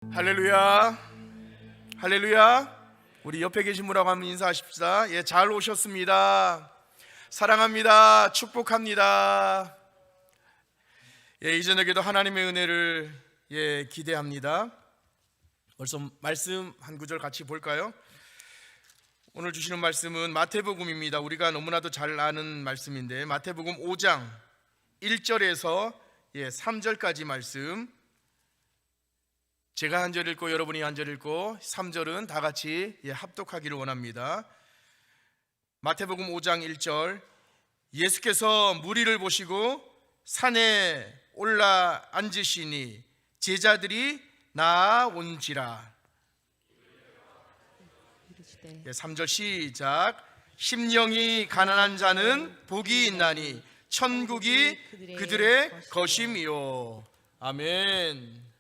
할렐루야, 할렐루야. 우리 옆에 계신 분하고 한번 인사하십시다. 예, 잘 오셨습니다. 사랑합니다. 축복합니다. 예, 이 저녁에도 하나님의 은혜를 기대합니다. 벌써 말씀 한 구절 같이 볼까요? 오늘 주시는 말씀은 마태복음입니다. 우리가 너무나도 잘 아는 말씀인데 마태복음 5장 1절에서 3절까지 말씀, 제가 한 절 읽고 여러분이 한 절 읽고 3절은 다 같이 합독하기를 원합니다. 마태복음 5장 1절, 예수께서 무리를 보시고 산에 올라 앉으시니 제자들이 나아온지라. 3절 시작. 심령이 가난한 자는 복이 있나니 천국이 그들의 것임이요. 아멘.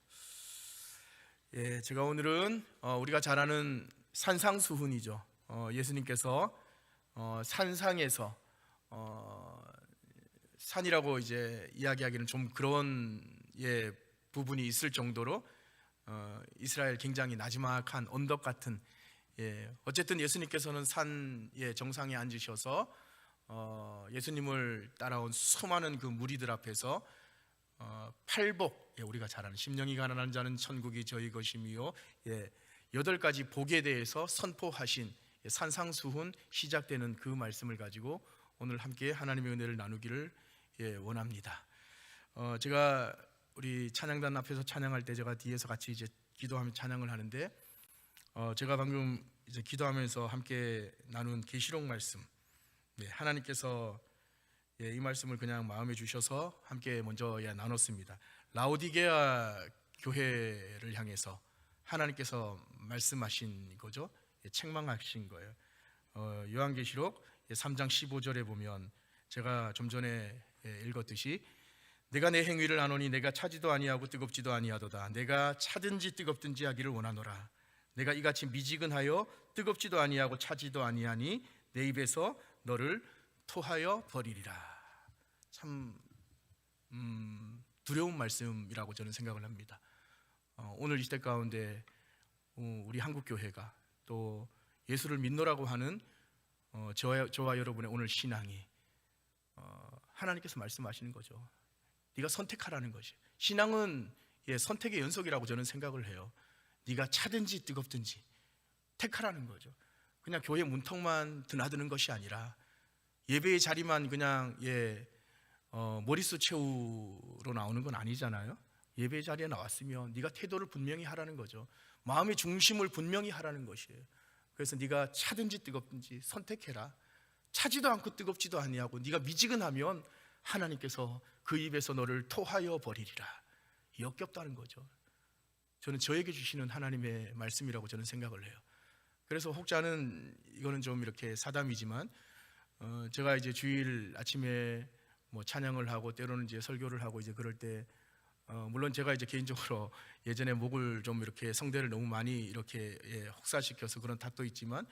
예, 제가 오늘은 우리가 잘 아는 산상수훈이죠. 예수님께서 산상에서 산이라고 이제 이야기하기는 좀 그런 부분이 있을 정도로 이스라엘 굉장히 나지막한 언덕 같은, 어쨌든 예수님께서는 산 정상에 앉으셔서 예수님을 따라온 수많은 그 무리들 앞에서 팔복, 우리가 잘 아는 심령이 가난한 자는 천국이 저희 것이며 8가지 복에 대해서 선포하신 산상수훈 시작되는 그 말씀을 가지고 오늘 함께 하나님의 은혜를 나누기를 원합니다. 제가 우리 찬양단 앞에서 찬양할 때 제가 뒤에서 같이 이제 기도하며 찬양을 하는데, 제가 방금 이제 기도하면서 함께 나눈 계시록 말씀, 하나님께서 이 말씀을 그냥 마음에 주셔서 함께 먼저 나눴습니다. 라오디게아 교회를 향해서 하나님께서 말씀하신 거죠. 책망하신 거예요. 요한계시록 3장 15절에 보면 제가 좀 전에 읽었듯이, 내가 내 행위를 아노니 내가 차지도 아니하고 뜨겁지도 아니하도다. 내가 차든지 뜨겁든지 하기를 원하노라. 내가 이같이 미지근하여 뜨겁지도 아니하고 차지도 아니하니 내 입에서 너를 토하여 버리리라. 참 두려운 말씀이라고 저는 생각을 합니다. 오늘 이 시대 가운데 우리 한국교회가 또 예수를 믿노라고 하는 저와 여러분의 오늘 신앙이 하나님께서 말씀하시는 거죠. 네가 선택하라는 것이. 신앙은 선택의 연속이라고 저는 생각을 해요. 네가 차든지 뜨겁든지 택하라는 거죠. 그냥 교회 문턱만 드나드는 것이 아니라 예배의 자리만 그냥 머릿수 채우러 나오는 건 아니잖아요. 예배의 자리에 나왔으면 네가 태도를 분명히 하라는 거죠. 마음의 중심을 분명히 하라는 것이에요. 그래서 네가 차든지 뜨겁든지 선택해라. 차지도 않고 뜨겁지도 아니하고 네가 미지근하면 하나님께서 그 입에서 너를 토하여 버리리라. 역겹다는 거죠. 저는 저에게 주시는 하나님의 말씀이라고 저는 생각을 해요. 그래서 혹자는 이거는 좀 이렇게 사담이지만, 제가 이제 주일 아침에 뭐 찬양을 하고 때로는 이제 설교를 하고 이제 그럴 때, 물론 제가 이제 개인적으로 예전에 목을 좀 이렇게 성대를 너무 많이 이렇게 혹사시켜서 그런 탓도 있지만,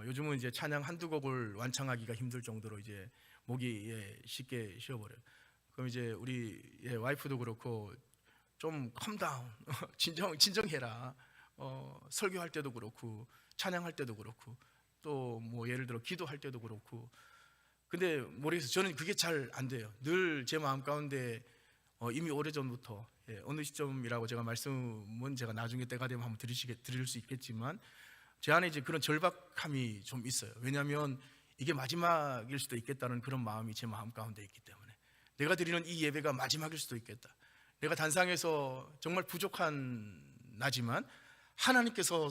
요즘은 이제 찬양 한두 곡을 완창하기가 힘들 정도로 이제 목이 쉽게 쉬어버려요. 그럼 이제 우리 와이프도 그렇고 좀 컴다운, 진정해라. 설교할 때도 그렇고 찬양할 때도 그렇고 또 뭐 예를 들어 기도할 때도 그렇고. 근데 모르겠어요. 저는 그게 잘 안 돼요. 늘 제 마음 가운데 이미 오래전부터, 어느 시점이라고 제가 말씀은 제가 나중에 때가 되면 한번 드릴 수 있겠지만, 제 안에 이제 그런 절박함이 좀 있어요. 왜냐하면 이게 마지막일 수도 있겠다는 그런 마음이 제 마음 가운데 있기 때문에, 내가 드리는 이 예배가 마지막일 수도 있겠다. 내가 단상에서 정말 부족한 나지만 하나님께서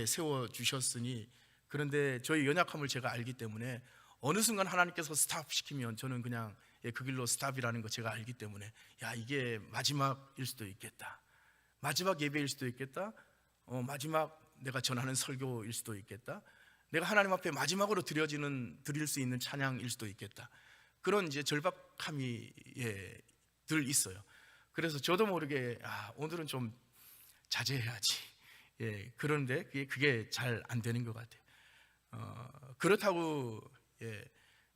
세워주셨으니, 그런데 저희 연약함을 제가 알기 때문에 어느 순간 하나님께서 스탑시키면 저는 그냥 그 길로 스탑이라는 거 제가 알기 때문에, 이게 마지막일 수도 있겠다, 마지막 예배일 수도 있겠다, 마지막 내가 전하는 설교일 수도 있겠다, 내가 하나님 앞에 마지막으로 드릴 수 있는 찬양일 수도 있겠다. 그런 이제 절박함이 늘 있어요. 그래서 저도 모르게 오늘은 좀 자제해야지. 그런데 그게 잘 안 되는 것 같아요. 그렇다고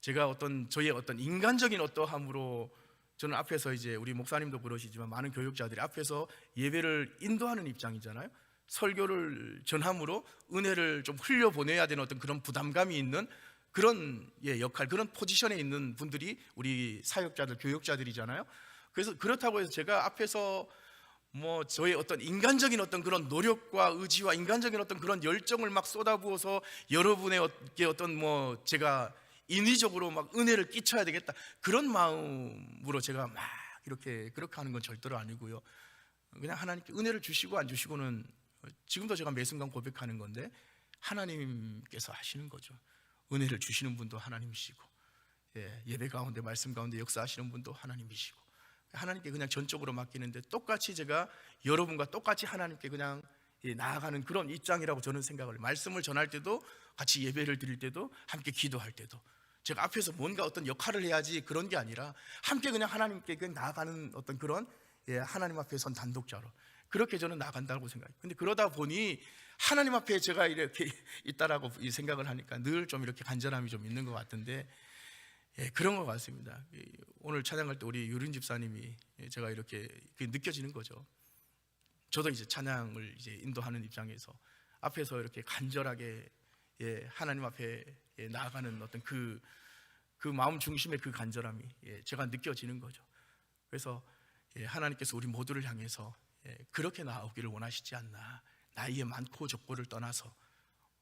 제가 저의 어떤 인간적인 어떠함으로 저는 앞에서 이제 우리 목사님도 그러시지만 많은 교육자들이 앞에서 예배를 인도하는 입장이잖아요. 설교를 전함으로 은혜를 좀 흘려보내야 되는 어떤 그런 부담감이 있는 그런 역할, 그런 포지션에 있는 분들이 우리 사역자들, 교육자들이잖아요. 그래서 그렇다고 해서 제가 앞에서 뭐 저의 어떤 인간적인 어떤 그런 노력과 의지와 인간적인 어떤 그런 열정을 막 쏟아부어서 여러분의 어떤 뭐 제가 인위적으로 막 은혜를 끼쳐야 되겠다, 그런 마음으로 제가 막 이렇게 그렇게 하는 건 절대로 아니고요. 그냥 하나님께 은혜를 주시고 안 주시고는 지금도 제가 매 순간 고백하는 건데 하나님께서 하시는 거죠. 은혜를 주시는 분도 하나님이시고, 예배 가운데 말씀 가운데 역사하시는 분도 하나님이시고, 하나님께 그냥 전적으로 맡기는데 똑같이 제가 여러분과 똑같이 하나님께 그냥 나아가는 그런 입장이라고 저는 생각을 해요. 말씀을 전할 때도, 같이 예배를 드릴 때도, 함께 기도할 때도 제가 앞에서 뭔가 어떤 역할을 해야지 그런 게 아니라 함께 그냥 하나님께 그냥 나아가는 어떤 그런 하나님 앞에 선 단독자로 그렇게 저는 나간다고 생각해요. 근데 그러다 보니 하나님 앞에 제가 이렇게 있다라고 생각을 하니까 늘 좀 이렇게 간절함이 좀 있는 것 같은데, 그런 것 같습니다. 오늘 찬양할 때 우리 유린 집사님이 제가 이렇게 느껴지는 거죠. 저도 이제 찬양을 이제 인도하는 입장에서 앞에서 이렇게 간절하게 하나님 앞에 나아가는 어떤 그 마음 중심의 그 간절함이 제가 느껴지는 거죠. 그래서 하나님께서 우리 모두를 향해서 그렇게 나아오기를 원하시지 않나. 나이의 많고 적고를 떠나서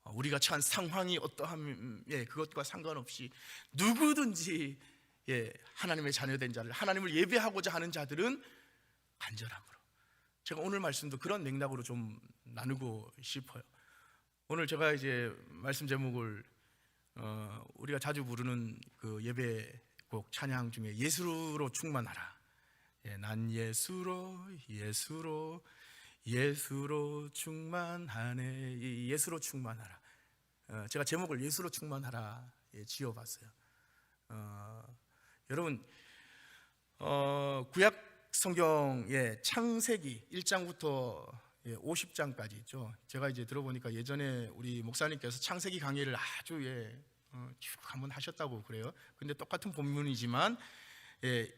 우리가 처한 상황이 어떠함, 그것과 상관없이 누구든지 하나님의 자녀된 자를, 하나님을 예배하고자 하는 자들은 간절함으로, 제가 오늘 말씀도 그런 맥락으로 좀 나누고 싶어요. 오늘 제가 이제 말씀 제목을 우리가 자주 부르는 그 예배곡 찬양 중에 예수로 충만하라, 난 예수로 충만하네, 예수로 충만하라. 제가 제목을 예수로 충만하라 지어봤어요. 여러분, 구약 성경의 창세기 1장부터 50장까지 있죠. 제가 이제 들어보니까 예전에 우리 목사님께서 창세기 강의를 아주 쭉 한번 하셨다고 그래요. 근데 똑같은 본문이지만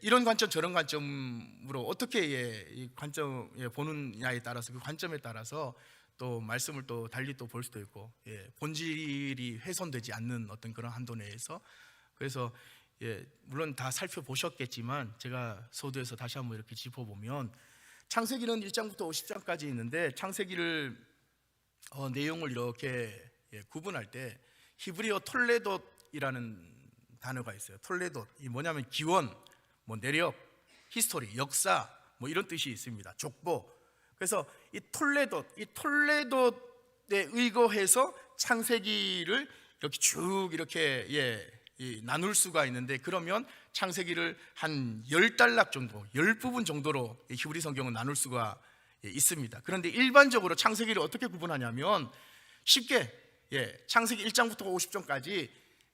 이런 관점 저런 관점으로 어떻게 이 관점 보느냐에 따라서, 그 관점에 따라서 또 말씀을 또 달리 또 볼 수도 있고, 본질이 훼손되지 않는 어떤 그런 한도 내에서. 그래서 물론 다 살펴보셨겠지만 제가 소두에서 다시 한번 이렇게 짚어보면, 창세기는 1장부터 50장까지 있는데 창세기를 내용을 이렇게 구분할 때 히브리어 톨레돗이라는 단어가 있어요. 톨레돗, 이 뭐냐면 기원, 뭐 내력, 히스토리, 역사, 뭐 이런 뜻이 있습니다. 족보. 그래서 이 톨레돗에 의거해서 창세기를 이렇게 쭉 이렇게 나눌 수가 있는데, 그러면 창세기를 한 10단락 정도, 10부분 정도로 히브리 성경은 나눌 수가 있습니다. 그런데 일반적으로 창세기를 어떻게 구분하냐면 쉽게 창세기 1장부터 50장까지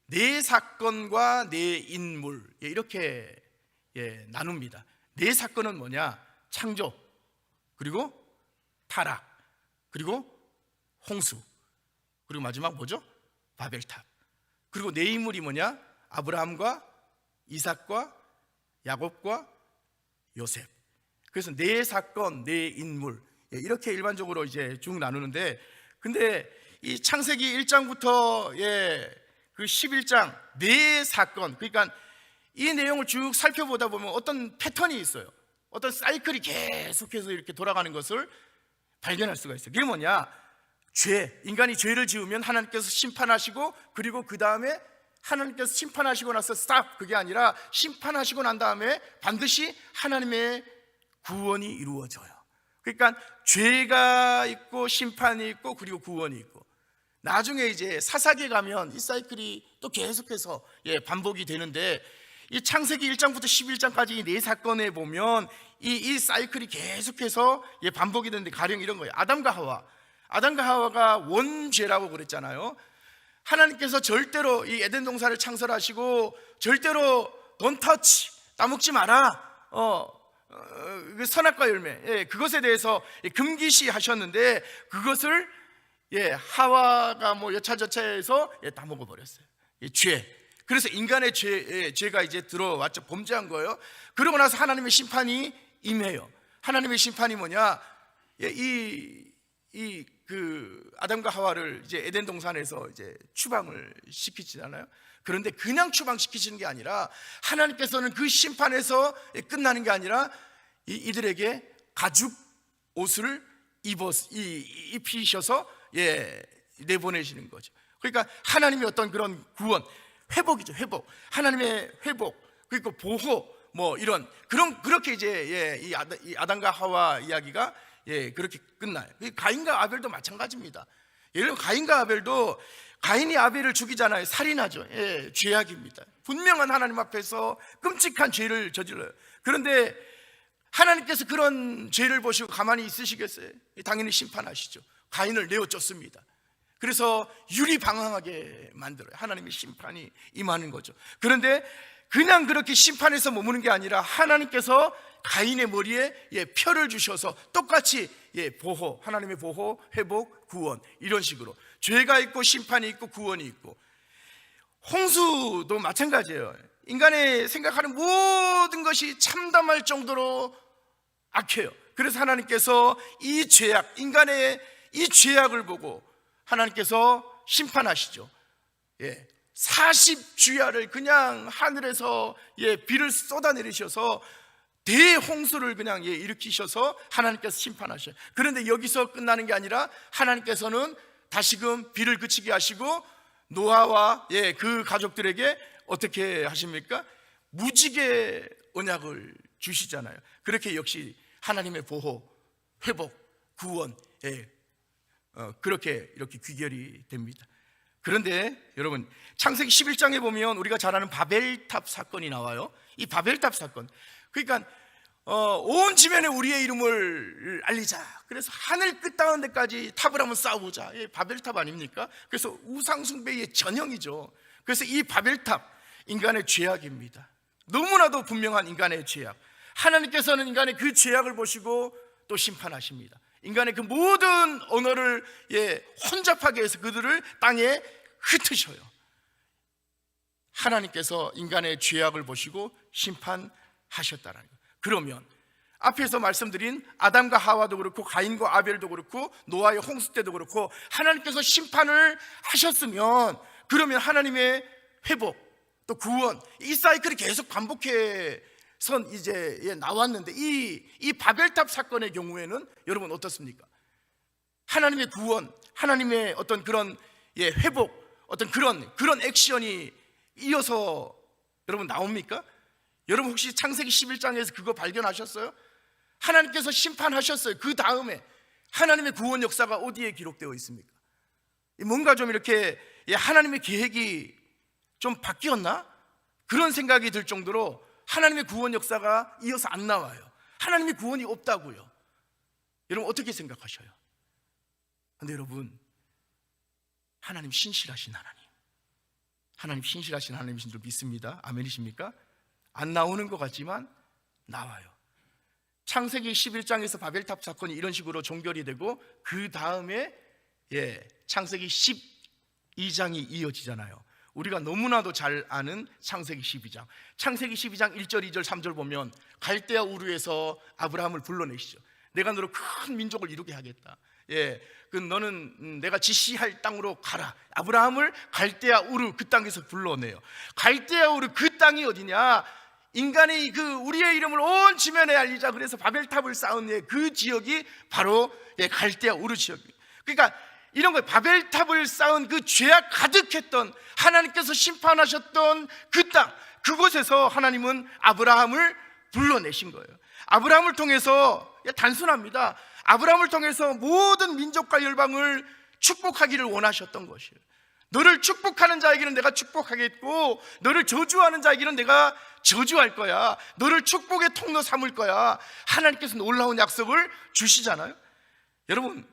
네 사건과 네 인물 이렇게 나눕니다. 네 사건은 뭐냐? 창조, 그리고 타락, 그리고 홍수, 그리고 마지막 뭐죠? 바벨탑. 그리고 네 인물이 뭐냐? 아브라함과 이삭과 야곱과 요셉. 그래서 네 사건, 네 인물 이렇게 일반적으로 이제 쭉 나누는데, 근데 이 창세기 1장부터 그 11장 네 사건, 그러니까 이 내용을 쭉 살펴보다 보면 어떤 패턴이 있어요. 어떤 사이클이 계속해서 이렇게 돌아가는 것을 발견할 수가 있어요. 그게 뭐냐? 죄, 인간이 죄를 지으면 하나님께서 심판하시고, 그리고 그 다음에 하나님께서 심판하시고 나서 스탑, 그게 아니라 심판하시고 난 다음에 반드시 하나님의 구원이 이루어져요. 그러니까 죄가 있고 심판이 있고 그리고 구원이 있고, 나중에 이제 사사기에 가면 이 사이클이 또 계속해서 반복이 되는데, 이 창세기 1장부터 11장까지 이 네 사건에 보면 이 사이클이 계속해서 반복이 되는데, 가령 이런 거예요. 아담과 하와가 원죄라고 그랬잖아요. 하나님께서 절대로 이 에덴 동산을 창설하시고 절대로 don't touch, 따먹지 마라, 그 선악과 열매, 그것에 대해서 금기시 하셨는데, 그것을 하와가 뭐 여차저차해서 다 먹어버렸어요. 죄. 그래서 인간의 죄가 이제 들어왔죠. 범죄한 거예요. 그러고 나서 하나님의 심판이 임해요. 하나님의 심판이 뭐냐? 그 아담과 하와를 이제 에덴 동산에서 이제 추방을 시키잖아요. 그런데 그냥 추방시키시는 게 아니라 하나님께서는 그 심판에서 끝나는 게 아니라 이들에게 가죽 옷을 입히셔서 내보내시는 거죠. 그러니까 하나님의 어떤 그런 구원, 회복이죠. 회복. 하나님의 회복, 그리고 보호, 뭐 이런 그렇게 이제 이 아담과 하와 이야기가 그렇게 끝나요. 가인과 아벨도 마찬가지입니다. 예를 들어 가인과 아벨도 가인이 아벨을 죽이잖아요. 살인하죠. 죄악입니다. 분명한 하나님 앞에서 끔찍한 죄를 저질러요. 그런데 하나님께서 그런 죄를 보시고 가만히 있으시겠어요? 당연히 심판하시죠. 가인을 내어 쫓습니다. 그래서 유리방황하게 만들어요. 하나님의 심판이 임하는 거죠. 그런데 그냥 그렇게 심판에서 머무는 게 아니라 하나님께서 가인의 머리에 표를 주셔서 똑같이 보호, 하나님의 보호, 회복, 구원, 이런 식으로 죄가 있고 심판이 있고 구원이 있고, 홍수도 마찬가지예요. 인간의 생각하는 모든 것이 참담할 정도로 악해요. 그래서 하나님께서 이 죄악, 인간의 이 죄악을 보고 하나님께서 심판하시죠. 40주야를 그냥 하늘에서 비를 쏟아내리셔서 대홍수를 그냥 일으키셔서 하나님께서 심판하셔요. 그런데 여기서 끝나는 게 아니라 하나님께서는 다시금 비를 그치게 하시고 노아와 그 가족들에게 어떻게 하십니까? 무지개 언약을 주시잖아요. 그렇게 역시 하나님의 보호, 회복, 구원, 그렇게 이렇게 귀결이 됩니다. 그런데 여러분, 창세기 11장에 보면 우리가 잘 아는 바벨탑 사건이 나와요. 이 바벨탑 사건, 그러니까 온 지면에 우리의 이름을 알리자. 그래서 하늘 끝닿은 데까지 탑을 한번 쌓아보자. 바벨탑 아닙니까? 그래서 우상숭배의 전형이죠. 그래서 이 바벨탑, 인간의 죄악입니다. 너무나도 분명한 인간의 죄악. 하나님께서는 인간의 그 죄악을 보시고 또 심판하십니다. 인간의 그 모든 언어를 혼잡하게 해서 그들을 땅에 흩으셔요. 하나님께서 인간의 죄악을 보시고 심판하셨다는 거예요. 그러면 앞에서 말씀드린 아담과 하와도 그렇고 가인과 아벨도 그렇고 노아의 홍수 때도 그렇고 하나님께서 심판을 하셨으면, 그러면 하나님의 회복 또 구원, 이 사이클이 계속 반복해서 이제 나왔는데 이 바벨탑 사건의 경우에는 여러분 어떻습니까? 하나님의 구원, 하나님의 어떤 그런 회복, 어떤 그런 액션이 이어서 여러분 나옵니까? 여러분 혹시 창세기 11장에서 그거 발견하셨어요? 하나님께서 심판하셨어요. 그 다음에 하나님의 구원 역사가 어디에 기록되어 있습니까? 뭔가 좀 이렇게 하나님의 계획이 좀 바뀌었나? 그런 생각이 들 정도로 하나님의 구원 역사가 이어서 안 나와요. 하나님의 구원이 없다고요. 여러분 어떻게 생각하셔요? 근데 여러분, 하나님 신실하신 하나님 신실하신 하나님이신 줄 믿습니다. 아멘이십니까? 안 나오는 것 같지만 나와요. 창세기 11장에서 바벨탑 사건이 이런 식으로 종결이 되고 그 다음에 창세기 12장이 이어지잖아요. 우리가 너무나도 잘 아는 창세기 12장. 창세기 12장 1절, 2절, 3절 보면 갈대아 우르에서 아브라함을 불러내시죠. 내가 너로 큰 민족을 이루게 하겠다. 너는 내가 지시할 땅으로 가라. 아브라함을 갈대아 우르 그 땅에서 불러내요. 갈대아 우르 그 땅이 어디냐? 인간이 우리의 이름을 온 지면에 알리자. 그래서 바벨탑을 쌓은 그 지역이 바로 갈대아 우르 지역입니다. 그러니까 이런 거예요. 바벨탑을 쌓은 그 죄악 가득했던, 하나님께서 심판하셨던 그 땅, 그곳에서 하나님은 아브라함을 불러내신 거예요. 아브라함을 통해서, 단순합니다. 아브라함을 통해서 모든 민족과 열방을 축복하기를 원하셨던 것이에요. 너를 축복하는 자에게는 내가 축복하겠고, 너를 저주하는 자에게는 내가 저주할 거야. 너를 축복의 통로 삼을 거야. 하나님께서 놀라운 약속을 주시잖아요. 여러분,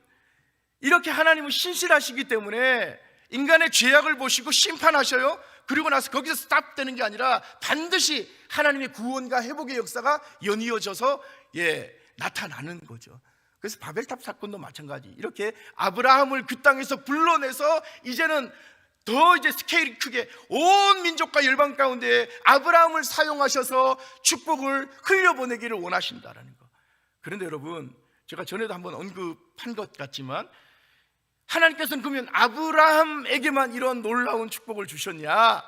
이렇게 하나님은 신실하시기 때문에 인간의 죄악을 보시고 심판하셔요. 그리고 나서 거기서 스탑되는 게 아니라 반드시 하나님의 구원과 회복의 역사가 연이어져서 나타나는 거죠. 그래서 바벨탑 사건도 마찬가지. 이렇게 아브라함을 그 땅에서 불러내서 이제는 더 이제 스케일이 크게 온 민족과 열방 가운데 아브라함을 사용하셔서 축복을 흘려보내기를 원하신다라는 거. 그런데 여러분, 제가 전에도 한번 언급한 것 같지만 하나님께서는 그러면 아브라함에게만 이런 놀라운 축복을 주셨냐?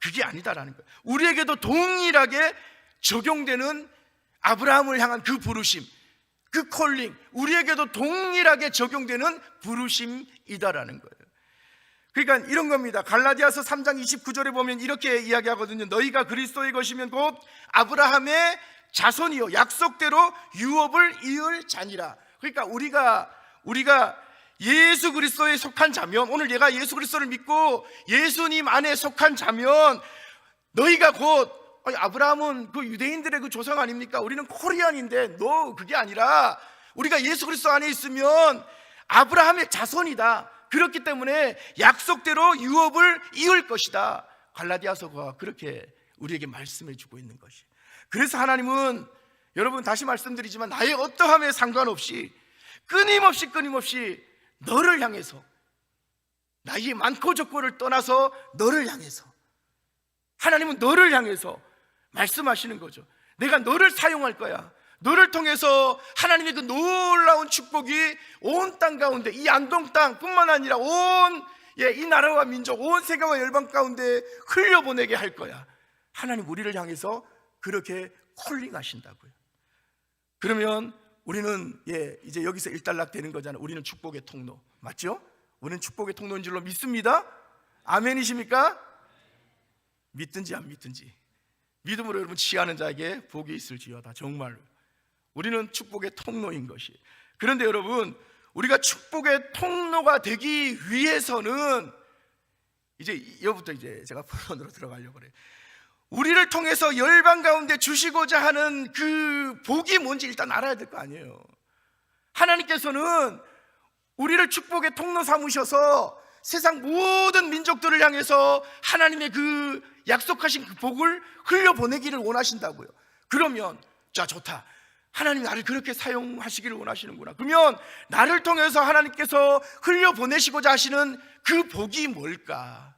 그게 아니다라는 거예요. 우리에게도 동일하게 적용되는 아브라함을 향한 그 부르심, 그 콜링, 우리에게도 동일하게 적용되는 부르심이다라는 거예요. 그러니까 이런 겁니다. 갈라디아서 3장 29절에 보면 이렇게 이야기하거든요. 너희가 그리스도의 것이면 곧 아브라함의 자손이요 약속대로 유업을 이을 자니라. 그러니까 우리가 예수 그리스도에 속한 자면, 오늘 내가 예수 그리스도를 믿고 예수님 안에 속한 자면, 너희가 곧 아브라함은 그 유대인들의 그 조상 아닙니까? 우리는 코리안인데 그게 아니라 우리가 예수 그리스도 안에 있으면 아브라함의 자손이다. 그렇기 때문에 약속대로 유업을 이을 것이다. 갈라디아서가 그렇게 우리에게 말씀해 주고 있는 것이. 그래서 하나님은, 여러분 다시 말씀드리지만, 나의 어떠함에 상관없이 끊임없이 너를 향해서, 나의 많고 적고를 떠나서 너를 향해서, 하나님은 너를 향해서 말씀하시는 거죠. 내가 너를 사용할 거야. 너를 통해서 하나님의 그 놀라운 축복이 온 땅 가운데, 이 안동 땅뿐만 아니라 이 나라와 민족, 온 세계와 열방 가운데 흘려보내게 할 거야. 하나님 우리를 향해서 그렇게 콜링하신다고요. 그러면 우리는 이제 여기서 일단락 되는 거잖아요. 우리는 축복의 통로, 맞죠? 우리는 축복의 통로인 줄로 믿습니다. 아멘이십니까? 믿든지 안 믿든지 믿음으로 여러분 취하는 자에게 복이 있을지어다. 정말로 우리는 축복의 통로인 것이. 그런데 여러분, 우리가 축복의 통로가 되기 위해서는 이제 여기부터 이제 제가 본론으로 들어가려고 그래요. 우리를 통해서 열방 가운데 주시고자 하는 그 복이 뭔지 일단 알아야 될 거 아니에요. 하나님께서는 우리를 축복의 통로 삼으셔서 세상 모든 민족들을 향해서 하나님의 그 약속하신 그 복을 흘려보내기를 원하신다고요. 그러면 자, 좋다. 하나님 나를 그렇게 사용하시기를 원하시는구나. 그러면 나를 통해서 하나님께서 흘려보내시고자 하시는 그 복이 뭘까?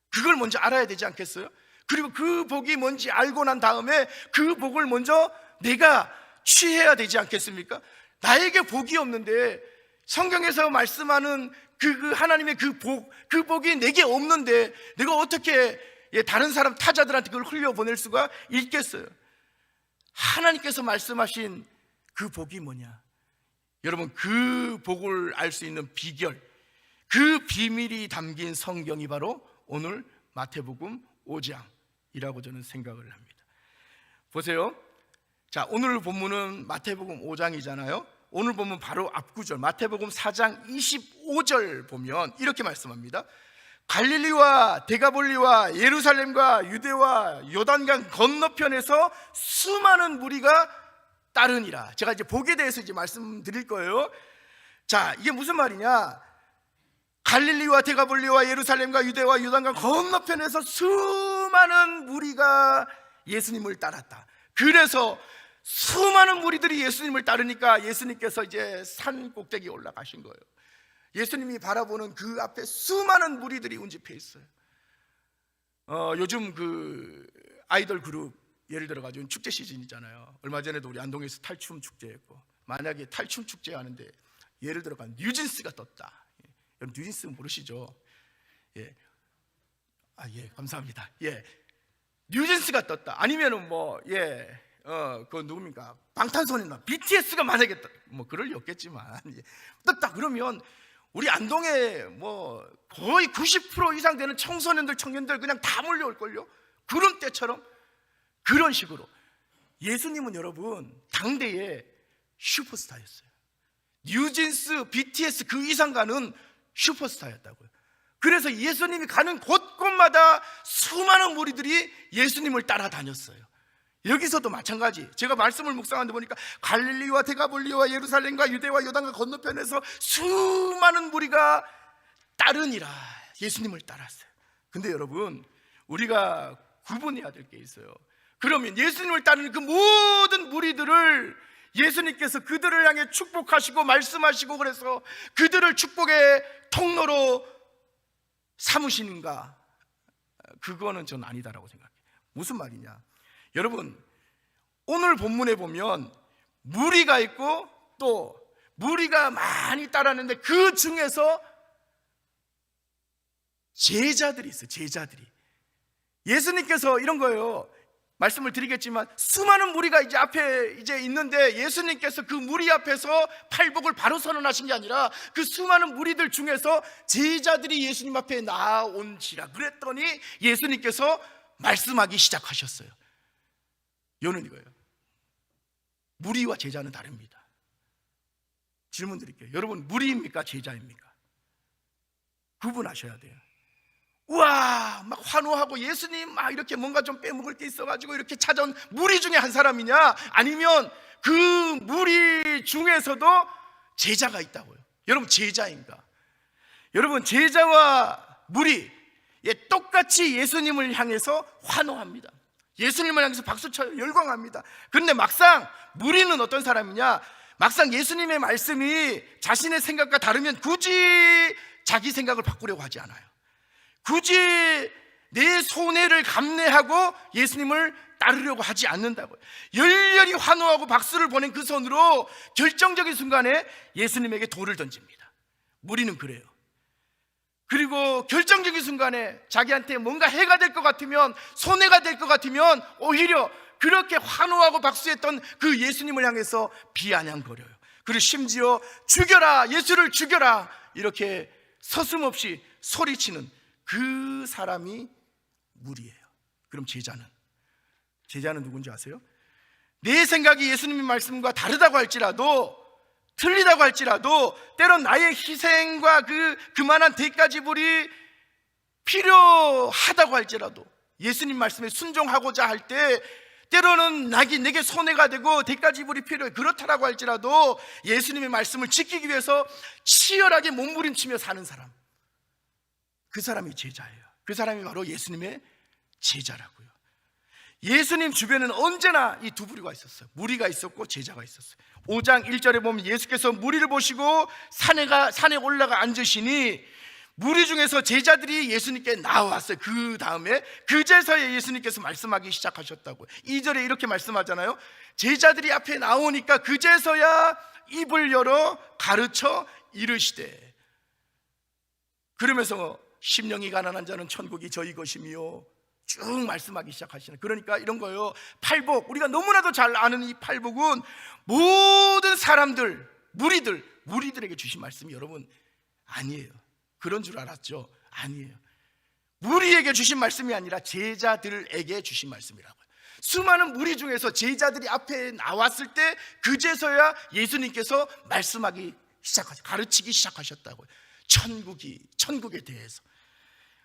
그걸 먼저 알아야 되지 않겠어요? 그리고 그 복이 뭔지 알고 난 다음에 그 복을 먼저 내가 취해야 되지 않겠습니까? 나에게 복이 없는데, 성경에서 말씀하는 그 하나님의 그 복이 내게 없는데 내가 어떻게 다른 사람 타자들한테 그걸 흘려보낼 수가 있겠어요? 하나님께서 말씀하신 그 복이 뭐냐? 여러분, 그 복을 알 수 있는 비결, 그 비밀이 담긴 성경이 바로 오늘 마태복음 5장이라고 저는 생각을 합니다. 보세요. 자, 오늘 본문은 마태복음 5장이잖아요. 오늘 본문 바로 앞구절 마태복음 4장 25절 보면 이렇게 말씀합니다. 갈릴리와 데가볼리와 예루살렘과 유대와 요단강 건너편에서 수많은 무리가 따르니라. 제가 이제 복에 대해서 이제 말씀드릴 거예요. 자, 이게 무슨 말이냐? 갈릴리와 데가볼리와 예루살렘과 유대와 요단강 건너편에서 수많은 무리가 예수님을 따랐다. 그래서 수많은 무리들이 예수님을 따르니까 예수님께서 이제 산 꼭대기에 올라가신 거예요. 예수님이 바라보는 그 앞에 수많은 무리들이 운집해 있어요. 요즘 그 아이돌 그룹 예를 들어 가지고 축제 시즌이잖아요. 얼마 전에도 우리 안동에서 탈춤 축제했고, 만약에 탈춤 축제 하는데 예를 들어가 뉴진스가 떴다. 여러분 뉴진스 모르시죠? 예, 감사합니다. 뉴진스가 떴다. 아니면은 그 누굽니까? 방탄소년단 BTS가 만약에 그럴 리 없겠지만 떴다 그러면 우리 안동에 거의 90% 이상 되는 청소년들, 청년들 그냥 다 몰려올걸요? 그런 때처럼, 그런 식으로 예수님은 여러분 당대의 슈퍼스타였어요. 뉴진스, BTS 그 이상 가는 슈퍼스타였다고요. 그래서 예수님이 가는 곳곳마다 수많은 무리들이 예수님을 따라다녔어요. 여기서도 마찬가지. 제가 말씀을 묵상하는데 보니까 갈릴리와 데가볼리와 예루살렘과 유대와 요단강 건너편에서 수많은 무리가 따르니라. 예수님을 따랐어요. 근데 여러분, 우리가 구분해야 될 게 있어요. 그러면 예수님을 따르는 그 모든 무리들을 예수님께서 그들을 향해 축복하시고 말씀하시고, 그래서 그들을 축복의 통로로 삼으시는가? 그거는 전 아니다라고 생각해요. 무슨 말이냐? 여러분, 오늘 본문에 보면 무리가 있고 또 무리가 많이 따랐는데 그 중에서 제자들이 있어요. 제자들이. 예수님께서 이런 거예요. 말씀을 드리겠지만 수많은 무리가 이제 앞에 이제 있는데 예수님께서 그 무리 앞에서 팔복을 바로 선언하신 게 아니라 그 수많은 무리들 중에서 제자들이 예수님 앞에 나온지라 그랬더니 예수님께서 말씀하기 시작하셨어요. 이유는 이거예요. 무리와 제자는 다릅니다. 질문 드릴게요. 여러분, 무리입니까? 제자입니까? 구분하셔야 돼요. 우와, 막 환호하고 예수님 막 이렇게 뭔가 좀 빼먹을 게 있어가지고 이렇게 찾아온 무리 중에 한 사람이냐? 아니면 그 무리 중에서도 제자가 있다고요. 여러분, 제자인가? 여러분, 제자와 무리, 똑같이 예수님을 향해서 환호합니다. 예수님을 향해서 박수쳐요. 열광합니다. 그런데 막상 무리는 어떤 사람이냐? 막상 예수님의 말씀이 자신의 생각과 다르면 굳이 자기 생각을 바꾸려고 하지 않아요. 굳이 내 손해를 감내하고 예수님을 따르려고 하지 않는다고요. 열렬히 환호하고 박수를 보낸 그 손으로 결정적인 순간에 예수님에게 돌을 던집니다. 무리는 그래요. 그리고 결정적인 순간에 자기한테 뭔가 해가 될 것 같으면, 손해가 될 것 같으면 오히려 그렇게 환호하고 박수했던 그 예수님을 향해서 비아냥거려요. 그리고 심지어 죽여라, 예수를 죽여라, 이렇게 서슴없이 소리치는 그 사람이 무리예요. 그럼 제자는 누군지 아세요? 내 생각이 예수님의 말씀과 다르다고 할지라도, 틀리다고 할지라도, 때론 나의 희생과 그만한 대가 지불이 필요하다고 할지라도, 예수님 말씀에 순종하고자 할 때 때로는 내게 손해가 되고 대가 지불이 필요해. 그렇다라고 할지라도 예수님의 말씀을 지키기 위해서 치열하게 몸부림치며 사는 사람, 그 사람이 제자예요. 그 사람이 바로 예수님의 제자라고요. 예수님 주변에는 언제나 이 두 부류가 있었어요. 무리가 있었고 제자가 있었어요. 5장 1절에 보면 예수께서 무리를 보시고 산에 올라가 앉으시니 무리 중에서 제자들이 예수님께 나왔어요. 그 다음에 그제서야 예수님께서 말씀하기 시작하셨다고요. 2절에 이렇게 말씀하잖아요. 제자들이 앞에 나오니까 그제서야 입을 열어 가르쳐 이르시되, 그러면서 심령이 가난한 자는 천국이 저희 것이며 쭉 말씀하기 시작하시는. 그러니까 이런 거예요. 팔복, 우리가 너무나도 잘 아는 이 팔복은 모든 사람들, 무리들에게 주신 말씀이 여러분 아니에요. 그런 줄 알았죠? 아니에요. 무리에게 주신 말씀이 아니라 제자들에게 주신 말씀이라고요. 수많은 무리 중에서 제자들이 앞에 나왔을 때 그제서야 예수님께서 말씀하기 가르치기 시작하셨다고요. 천국에 대해서.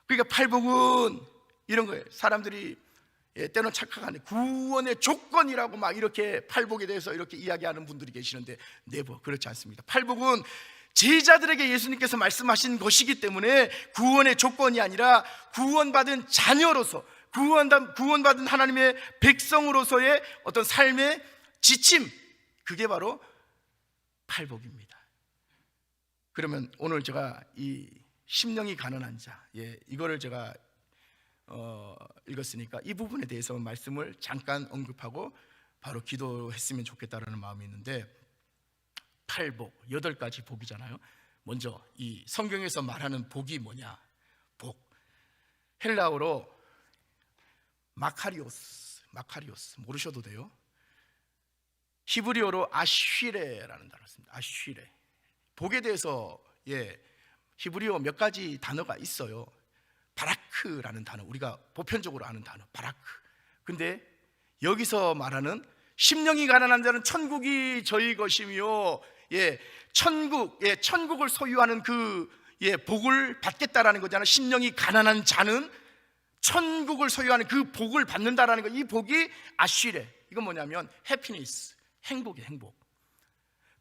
그러니까 팔복은 이런 거예요. 사람들이 때론 착각하는 구원의 조건이라고 막 이렇게 팔복에 대해서 이렇게 이야기하는 분들이 계시는데, 네버, 그렇지 않습니다. 팔복은 제자들에게 예수님께서 말씀하신 것이기 때문에 구원의 조건이 아니라 구원받은 자녀로서, 구원받은 하나님의 백성으로서의 어떤 삶의 지침, 그게 바로 팔복입니다. 그러면 오늘 제가 이 심령이 가난한 자, 이거를 제가 읽었으니까 이 부분에 대해서 말씀을 잠깐 언급하고 바로 기도했으면 좋겠다라는 마음이 있는데, 팔복, 8가지 복이잖아요. 먼저 이 성경에서 말하는 복이 뭐냐? 복, 헬라어로 마카리오스 모르셔도 돼요. 히브리어로 아쉬레라는 단어가 있습니다. 아쉬레. 복에 대해서 히브리어 몇 가지 단어가 있어요. 바라크라는 단어, 우리가 보편적으로 아는 단어 바라크. 근데 여기서 말하는 심령이 가난한 자는 천국이 저희 것이며, 천국을 소유하는 그 복을 받겠다라는 거잖아요. 심령이 가난한 자는 천국을 소유하는 그 복을 받는다라는 거. 이 복이 아쉬레. 이건 뭐냐면 해피니스, 행복이에요. 행복.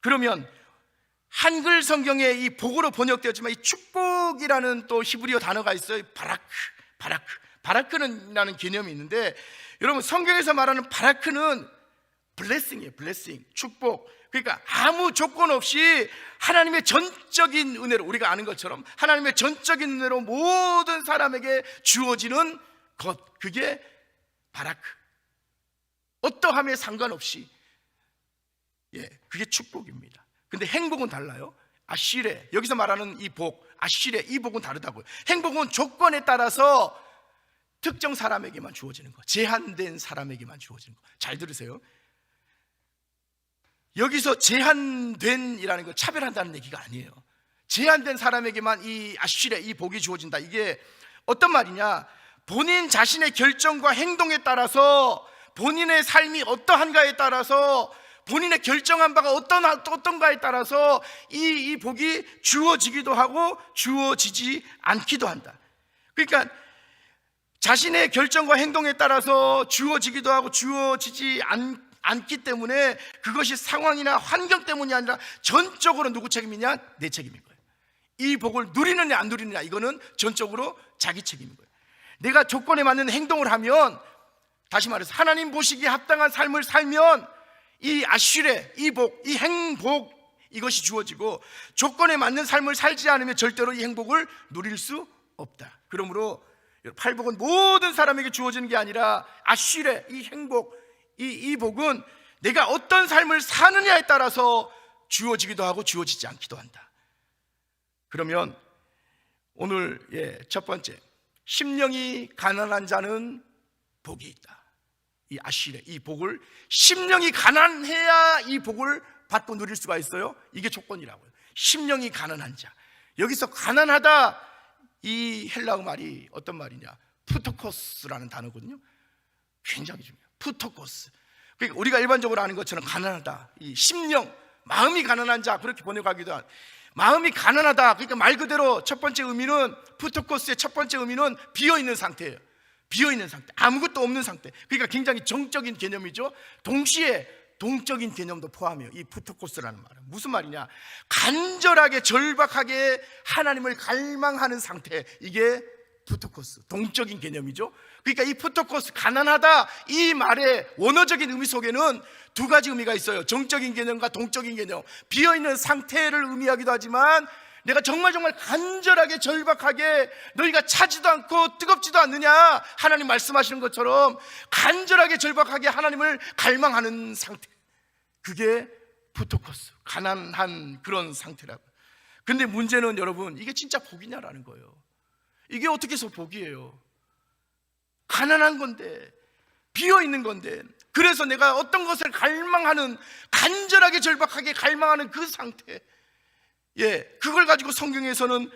그러면 한글 성경에 이 복으로 번역되었지만 이 축복이라는 또 히브리어 단어가 있어요. 바라크는 개념이 있는데, 여러분 성경에서 말하는 바라크는 블레싱이에요. 블레싱, 축복. 그러니까 아무 조건 없이 하나님의 전적인 은혜로, 우리가 아는 것처럼 하나님의 전적인 은혜로 모든 사람에게 주어지는 것, 그게 바라크. 어떠함에 상관없이, 그게 축복입니다. 근데 행복은 달라요. 아시레, 여기서 말하는 이 복, 아시레, 이 복은 다르다고요. 행복은 조건에 따라서 특정 사람에게만 주어지는 거, 제한된 사람에게만 주어지는 거. 잘 들으세요. 여기서 제한된이라는 걸 차별한다는 얘기가 아니에요. 제한된 사람에게만 이 아시레, 이 복이 주어진다. 이게 어떤 말이냐, 본인 자신의 결정과 행동에 따라서, 본인의 삶이 어떠한가에 따라서, 본인의 결정한 바가 어떤가에 따라서 이 복이 주어지기도 하고 주어지지 않기도 한다. 그러니까 자신의 결정과 행동에 따라서 주어지기도 하고 주어지지 않기 때문에 그것이 상황이나 환경 때문이 아니라 전적으로 누구 책임이냐? 내 책임인 거예요. 이 복을 누리느냐 안 누리느냐, 이거는 전적으로 자기 책임인 거예요. 내가 조건에 맞는 행동을 하면, 다시 말해서 하나님 보시기에 합당한 삶을 살면 이 아쉬레, 이 복, 이 행복, 이것이 주어지고, 조건에 맞는 삶을 살지 않으면 절대로 이 행복을 누릴 수 없다. 그러므로 팔복은 모든 사람에게 주어지는 게 아니라 아쉬레, 이 행복, 이 복은 내가 어떤 삶을 사느냐에 따라서 주어지기도 하고 주어지지 않기도 한다. 그러면 오늘 첫 번째, 심령이 가난한 자는 복이 있다. 이 아시레, 이 복을, 심령이 가난해야 이 복을 받고 누릴 수가 있어요. 이게 조건이라고요. 심령이 가난한 자. 여기서 가난하다, 이 헬라어 말이 어떤 말이냐, 푸토코스라는 단어거든요. 굉장히 중요해요. 푸토코스. 그러니까 우리가 일반적으로 아는 것처럼 가난하다, 이 심령, 마음이 가난한 자, 그렇게 번역하기도 한, 마음이 가난하다. 그러니까 말 그대로 첫 번째 의미는, 푸토코스의 첫 번째 의미는 비어있는 상태예요. 비어있는 상태, 아무것도 없는 상태. 그러니까 굉장히 정적인 개념이죠. 동시에 동적인 개념도 포함해요. 이 푸토코스라는 말은 무슨 말이냐, 간절하게 절박하게 하나님을 갈망하는 상태, 이게 푸토코스, 동적인 개념이죠. 그러니까 이 푸토코스, 가난하다, 이 말의 원어적인 의미 속에는 두 가지 의미가 있어요. 정적인 개념과 동적인 개념. 비어있는 상태를 의미하기도 하지만, 내가 정말 간절하게 절박하게, 너희가 차지도 않고 뜨겁지도 않느냐, 하나님 말씀하시는 것처럼 간절하게 절박하게 하나님을 갈망하는 상태, 그게 푸토코스, 가난한 그런 상태라고. 근데 문제는 여러분, 이게 진짜 복이냐라는 거예요. 이게 어떻게 해서 복이에요? 가난한 건데, 비어있는 건데, 그래서 내가 어떤 것을 갈망하는, 간절하게 절박하게 갈망하는 그 상태, 그걸 가지고 성경에서는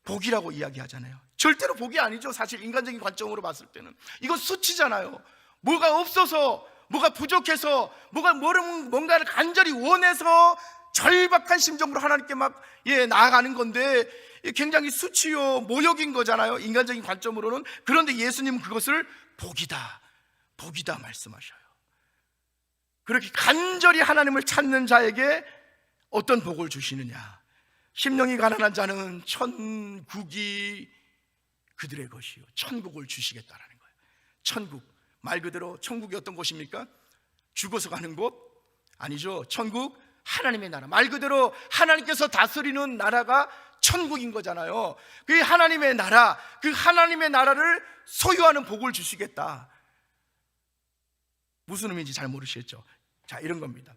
복이라고 이야기하잖아요. 절대로 복이 아니죠. 사실 인간적인 관점으로 봤을 때는 이건 수치잖아요. 뭐가 없어서, 뭐가 부족해서, 뭔가를 간절히 원해서 절박한 심정으로 하나님께 막 나아가는 건데, 굉장히 수치요, 모욕인 거잖아요, 인간적인 관점으로는. 그런데 예수님은 그것을 복이다, 복이다 말씀하셔요. 그렇게 간절히 하나님을 찾는 자에게 어떤 복을 주시느냐, 심령이 가난한 자는 천국이 그들의 것이요, 천국을 주시겠다라는 거예요. 천국, 말 그대로 천국이 어떤 곳입니까? 죽어서 가는 곳? 아니죠. 천국, 하나님의 나라, 말 그대로 하나님께서 다스리는 나라가 천국인 거잖아요. 그 하나님의 나라, 그 하나님의 나라를 소유하는 복을 주시겠다. 무슨 의미인지 잘 모르시겠죠? 자, 이런 겁니다.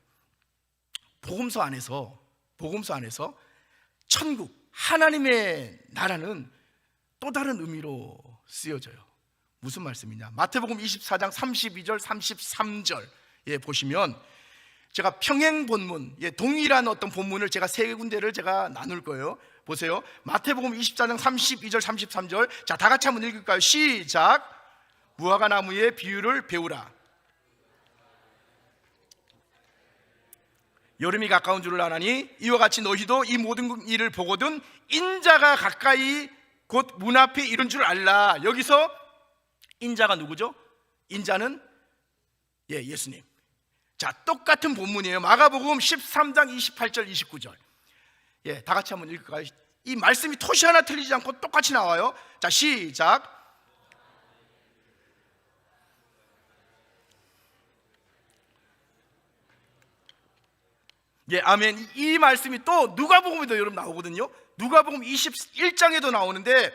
복음서 안에서 천국, 하나님의 나라는 또 다른 의미로 쓰여져요. 무슨 말씀이냐, 마태복음 24장 32절 33절 보시면, 제가 평행 본문, 동일한 어떤 본문을 제가 세 군데를 제가 나눌 거예요. 보세요. 마태복음 24장 32절 33절. 자, 다 같이 한번 읽을까요? 시작. 무화과 나무의 비유를 배우라. 여름이 가까운 줄을 아나니 이와 같이 너희도 이 모든 일을 보거든 인자가 가까이 곧 문 앞에 이른 줄 알라. 여기서 인자가 누구죠? 인자는 예수님. 자, 똑같은 본문이에요. 마가복음 13장 28절 29절. 다 같이 한번 읽을까요? 이 말씀이 토시 하나 틀리지 않고 똑같이 나와요. 자, 시작. 예, 아멘. 이 말씀이 또 누가복음에도 여러분 나오거든요. 누가복음 21장에도 나오는데,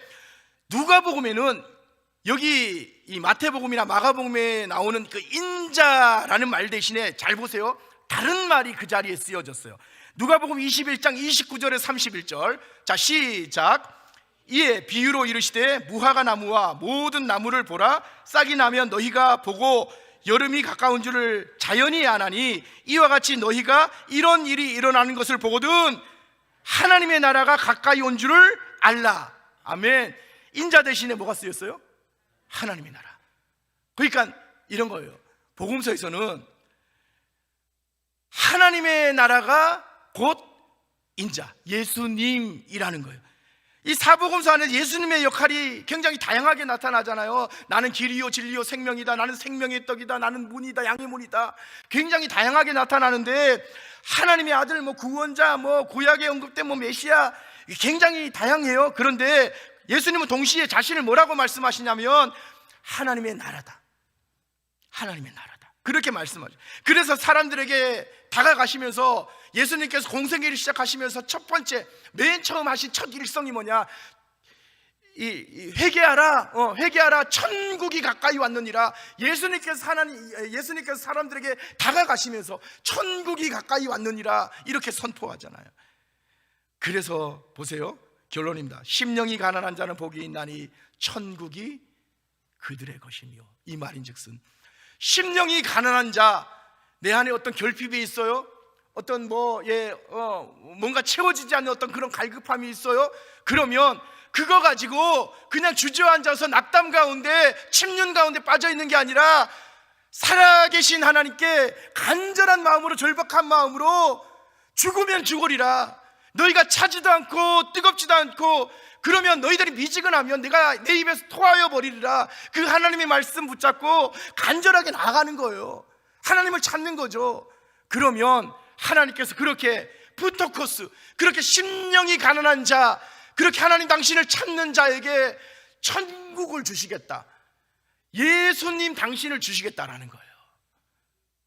누가복음에는 여기 이 마태복음이나 마가복음에 나오는 그 인자라는 말 대신에 잘 보세요. 다른 말이 그 자리에 쓰여졌어요. 누가복음 21장 29절에 31절. 자, 시작. 이에 비유로 이르시되 무화과 나무와 모든 나무를 보라. 싹이 나면 너희가 보고 여름이 가까운 줄을 자연히 아나니 이와 같이 너희가 이런 일이 일어나는 것을 보거든 하나님의 나라가 가까이 온 줄을 알라. 아멘. 인자 대신에 뭐가 쓰였어요? 하나님의 나라. 그러니까 이런 거예요. 복음서에서는 하나님의 나라가 곧 인자, 예수님이라는 거예요. 이 사복음서 안에 예수님의 역할이 굉장히 다양하게 나타나잖아요. 나는 길이요 진리요 생명이다, 나는 생명의 떡이다, 나는 문이다, 양의 문이다. 굉장히 다양하게 나타나는데 하나님의 아들, 구원자, 구약에 언급된 메시아, 굉장히 다양해요. 그런데 예수님은 동시에 자신을 뭐라고 말씀하시냐면 하나님의 나라다, 하나님의 나라다, 그렇게 말씀하죠. 그래서 사람들에게 다가가시면서 예수님께서 공생애를 시작하시면서 첫 번째, 맨 처음 하신 첫 일성이 뭐냐? 회개하라, 회개하라, 천국이 가까이 왔느니라. 예수님께서 사람들에게 다가가시면서 천국이 가까이 왔느니라 이렇게 선포하잖아요. 그래서 보세요, 결론입니다. 심령이 가난한 자는 복이 있나니 천국이 그들의 것이며. 이 말인즉슨 심령이 가난한 자, 내 안에 어떤 결핍이 있어요? 어떤 뭔가 채워지지 않는 어떤 그런 갈급함이 있어요? 그러면 그거 가지고 그냥 주저앉아서 낙담 가운데, 침륜 가운데 빠져 있는 게 아니라 살아계신 하나님께 간절한 마음으로, 절박한 마음으로 죽으면 죽으리라. 너희가 차지도 않고 뜨겁지도 않고 그러면 너희들이 미지근하면 내가 내 입에서 토하여 버리리라. 그 하나님의 말씀 붙잡고 간절하게 나아가는 거예요. 하나님을 찾는 거죠. 그러면 하나님께서 그렇게 푸토코스, 그렇게 심령이 가난한 자, 그렇게 하나님 당신을 찾는 자에게 천국을 주시겠다, 예수님 당신을 주시겠다라는 거예요.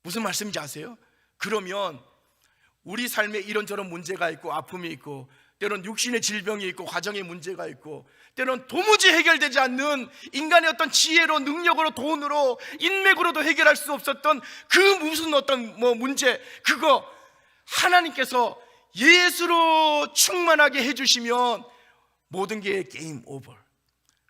무슨 말씀인지 아세요? 그러면 우리 삶에 이런저런 문제가 있고 아픔이 있고 때론 육신의 질병이 있고 가정의 문제가 있고 때론 도무지 해결되지 않는 인간의 어떤 지혜로, 능력으로, 돈으로, 인맥으로도 해결할 수 없었던 그 무슨 어떤 문제, 그거 하나님께서 예수로 충만하게 해주시면 모든 게 게임 오버.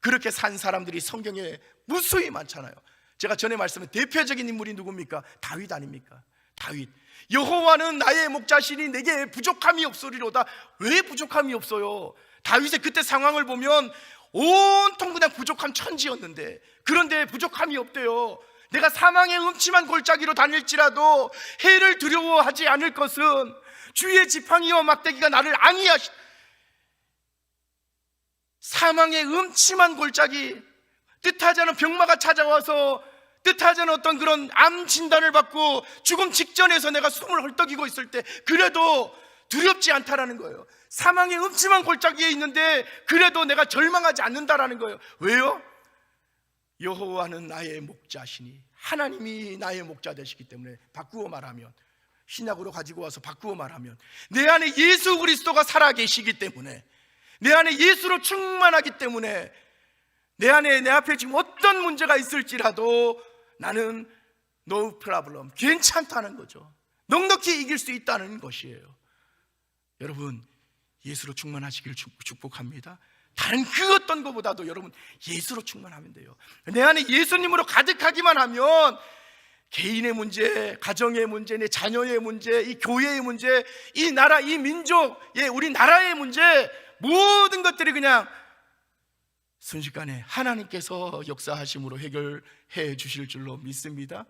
그렇게 산 사람들이 성경에 무수히 많잖아요. 제가 전에 말씀한 대표적인 인물이 누굽니까? 다윗 아닙니까? 다윗. 여호와는 나의 목자시니 내게 부족함이 없으리로다. 왜 부족함이 없어요? 다윗의 그때 상황을 보면 온통 그냥 부족한 천지였는데, 그런데 부족함이 없대요. 내가 사망의 음침한 골짜기로 다닐지라도 해를 두려워하지 않을 것은 주의 지팡이와 막대기가 나를 안위하시. 사망의 음침한 골짜기, 뜻하지 않은 병마가 찾아와서 뜻하지 않은 어떤 그런 암 진단을 받고 죽음 직전에서 내가 숨을 헐떡이고 있을 때 그래도 두렵지 않다라는 거예요. 사망의 음침한 골짜기에 있는데 그래도 내가 절망하지 않는다라는 거예요. 왜요? 여호와는 나의 목자시니, 하나님이 나의 목자 되시기 때문에, 바꾸어 말하면, 신약으로 가지고 와서 바꾸어 말하면 내 안에 예수 그리스도가 살아계시기 때문에, 내 안에 예수로 충만하기 때문에 내 앞에 지금 어떤 문제가 있을지라도 나는 no problem, 괜찮다는 거죠. 넉넉히 이길 수 있다는 것이에요. 여러분, 예수로 충만하시길 축복합니다. 다른 그 어떤 것보다도 여러분 예수로 충만하면 돼요. 내 안에 예수님으로 가득하기만 하면 개인의 문제, 가정의 문제, 내 자녀의 문제, 이 교회의 문제, 이 나라, 이 민족, 우리 나라의 문제, 모든 것들이 그냥 순식간에 하나님께서 역사하심으로 해결해 주실 줄로 믿습니다.